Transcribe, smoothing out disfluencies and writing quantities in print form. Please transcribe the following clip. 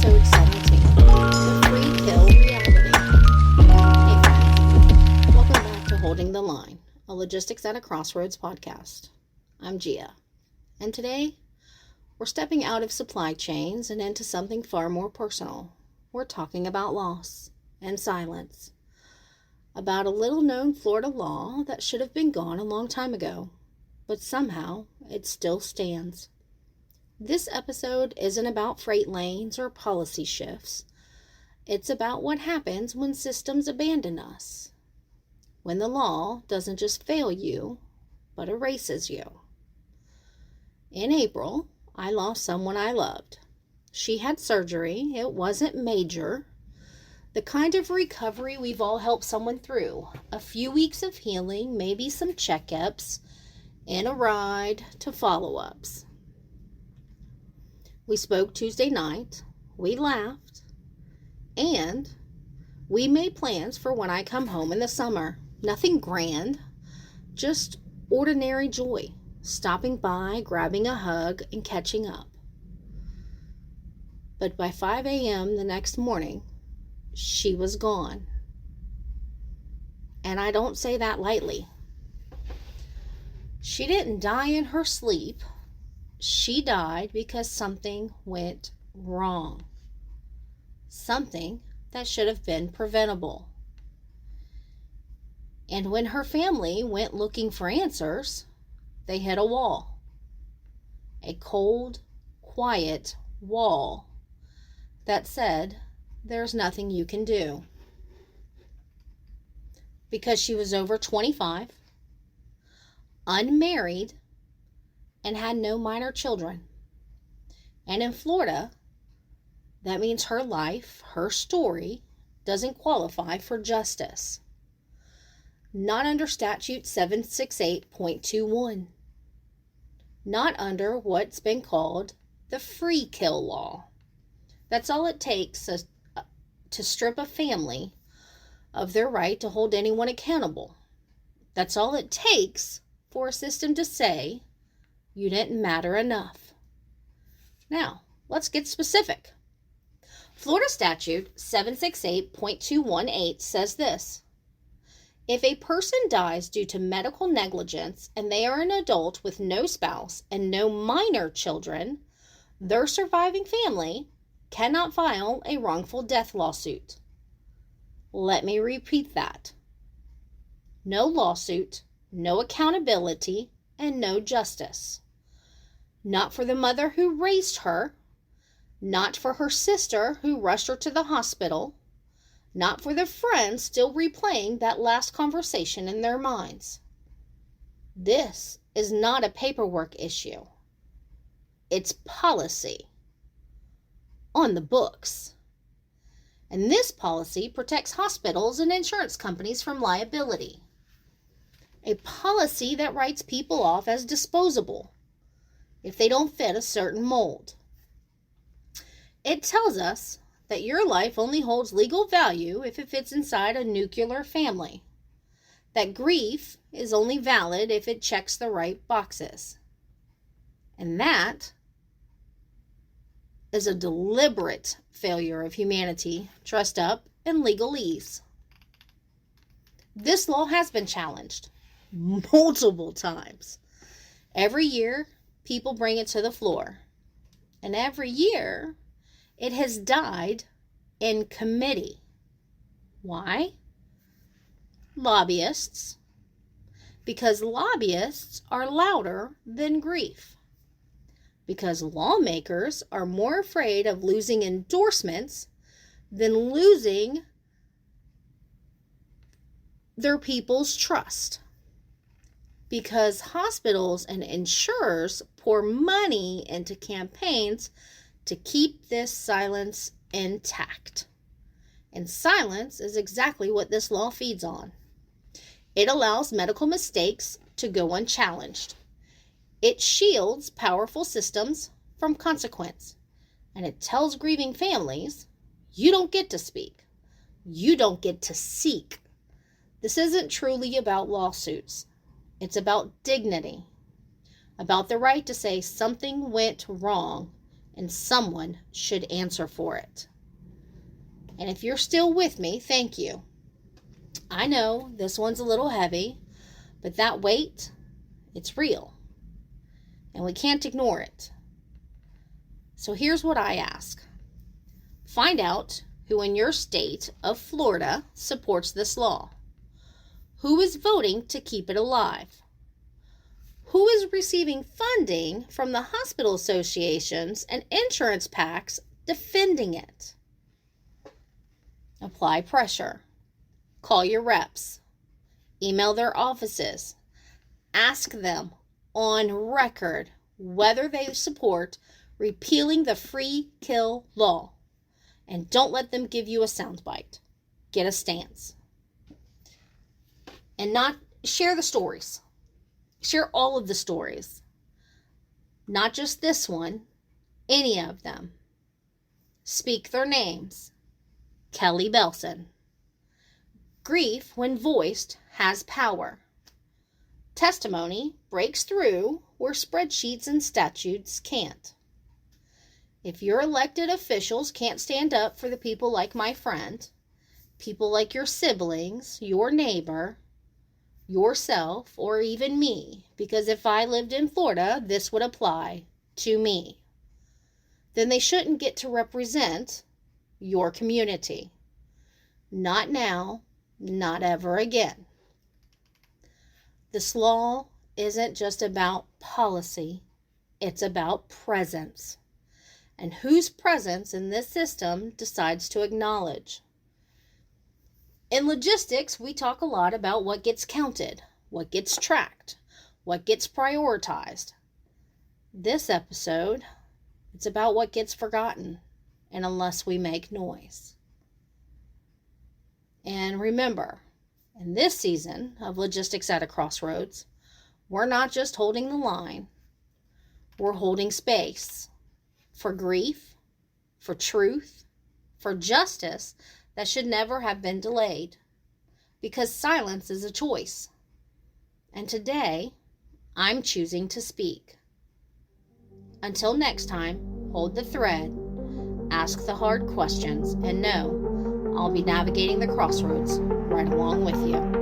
Episode 17, The Free Pill Reality. Hey friends, welcome back to Holding the Line, a Logistics at a Crossroads podcast. I'm Gia, and today we're stepping out of supply chains and into something far more personal. We're talking about loss and silence, about a little-known Florida law that should have been gone a long time ago, but somehow it still stands. This episode isn't about freight lanes or policy shifts. It's about what happens when systems abandon us. When the law doesn't just fail you, but erases you. In April, I lost someone I loved. She had surgery. It wasn't major. The kind of recovery we've all helped someone through. A few weeks of healing, maybe some checkups, and a ride to follow-ups. We spoke Tuesday night, we laughed, and we made plans for when I come home in the summer. Nothing grand, just ordinary joy, stopping by, grabbing a hug, and catching up. But by 5 a.m. the next morning, she was gone. And I don't say that lightly. She didn't die in her sleep. She died because something went wrong. Something that should have been preventable. And when her family went looking for answers, they hit a wall. A cold, quiet wall that said, "There's nothing you can do." Because she was over 25, unmarried, and had no minor children. And in Florida, that means her life, her story, doesn't qualify for justice. Not under Statute 768.21. Not under what's been called the free kill law. That's all it takes to strip a family of their right to hold anyone accountable. That's all it takes for a system to say, "You didn't matter enough." Now, let's get specific. Florida Statute 768.218 says this: if a person dies due to medical negligence and they are an adult with no spouse and no minor children, their surviving family cannot file a wrongful death lawsuit. Let me repeat that. No lawsuit, no accountability, and no justice. Not for the mother who raised her, not for her sister who rushed her to the hospital, not for the friends still replaying that last conversation in their minds. This is not a paperwork issue. It's policy. On the books. And this policy protects hospitals and insurance companies from liability. A policy that writes people off as disposable if they don't fit a certain mold. It tells us that your life only holds legal value if it fits inside a nuclear family. That grief is only valid if it checks the right boxes. And that is a deliberate failure of humanity dressed up in legalese. This law has been challenged multiple times. Every year, people bring it to the floor. And every year, it has died in committee. Why? Lobbyists. Because lobbyists are louder than grief. Because lawmakers are more afraid of losing endorsements than losing their people's trust. Because hospitals and insurers pour money into campaigns to keep this silence intact. And silence is exactly what this law feeds on. It allows medical mistakes to go unchallenged. It shields powerful systems from consequence. And it tells grieving families, you don't get to speak. You don't get to seek. This isn't truly about lawsuits. It's about dignity. About the right to say something went wrong and someone should answer for it. And if you're still with me, thank you. I know this one's a little heavy, but that weight, it's real, and we can't ignore it. So here's what I ask. Find out who in your state of Florida supports this law. Who is voting to keep it alive? Who is receiving funding from the hospital associations and insurance PACs defending it? Apply pressure. Call your reps. Email their offices. Ask them on record whether they support repealing the free kill law. And don't let them give you a soundbite. Get a stance. And not share the stories. Share all of the stories. Not just this one, any of them. Speak their names. Kelly Belson. Grief, when voiced, has power. Testimony breaks through where spreadsheets and statutes can't. If your elected officials can't stand up for the people like my friend, people like your siblings, your neighbor, yourself, or even me, because if I lived in Florida, this would apply to me, then they shouldn't get to represent your community. Not now, not ever again. This law isn't just about policy, it's about presence. And whose presence in this system decides to acknowledge. In logistics, we talk a lot about what gets counted, what gets tracked, what gets prioritized. This episode, it's about what gets forgotten, and unless we make noise. And remember, in this season of Logistics at a Crossroads, we're not just holding the line, we're holding space for grief, for truth, for justice that should never have been delayed, because silence is a choice. And today, I'm choosing to speak. Until next time, hold the thread, ask the hard questions, and know I'll be navigating the crossroads right along with you.